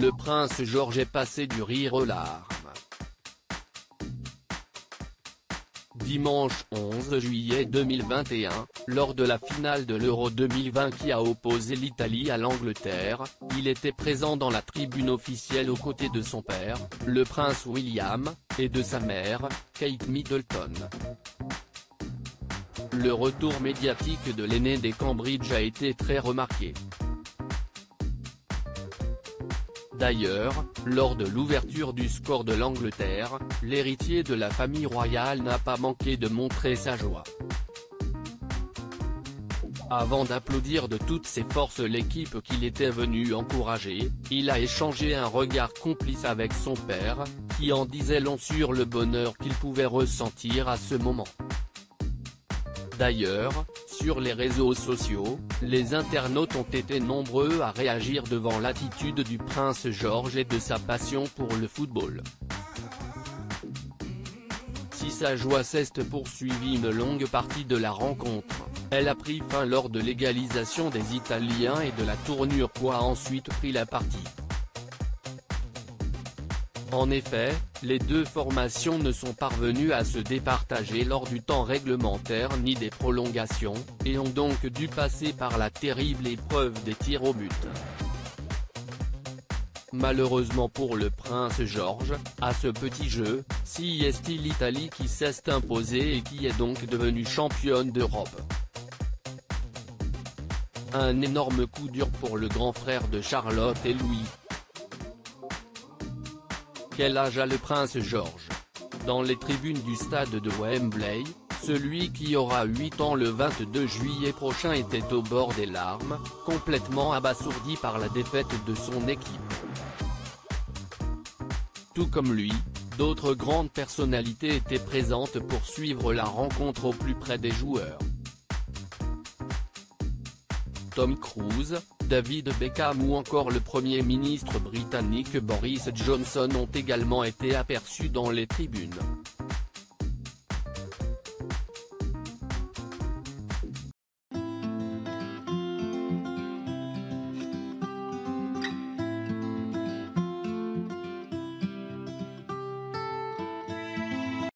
le prince George est passé du rire aux larmes. Dimanche 11 juillet 2021, lors de la finale de l'Euro 2020 qui a opposé l'Italie à l'Angleterre, il était présent dans la tribune officielle aux côtés de son père, le prince William, et de sa mère, Kate Middleton. Le retour médiatique de l'aîné des Cambridge a été très remarqué. D'ailleurs, lors de l'ouverture du score de l'Angleterre, l'héritier de la famille royale n'a pas manqué de montrer sa joie. Avant d'applaudir de toutes ses forces l'équipe qu'il était venu encourager, il a échangé un regard complice avec son père, qui en disait long sur le bonheur qu'il pouvait ressentir à ce moment. D'ailleurs, sur les réseaux sociaux, les internautes ont été nombreux à réagir devant l'attitude du prince George et de sa passion pour le football. Si sa joie s'est poursuivie une longue partie de la rencontre, elle a pris fin lors de l'égalisation des Italiens et de la tournure qu'a ensuite pris la partie. En effet, les deux formations ne sont parvenues à se départager lors du temps réglementaire ni des prolongations, et ont donc dû passer par la terrible épreuve des tirs au but. Malheureusement pour le prince George, à ce petit jeu, c'est l'Italie qui s'est imposée et qui est donc devenue championne d'Europe. Un énorme coup dur pour le grand frère de Charlotte et Louis. Quel âge a le prince George? Dans les tribunes du stade de Wembley, celui qui aura 8 ans le 22 juillet prochain était au bord des larmes, complètement abasourdi par la défaite de son équipe. Tout comme lui, d'autres grandes personnalités étaient présentes pour suivre la rencontre au plus près des joueurs. Tom Cruise, David Beckham ou encore le Premier ministre britannique Boris Johnson ont également été aperçus dans les tribunes.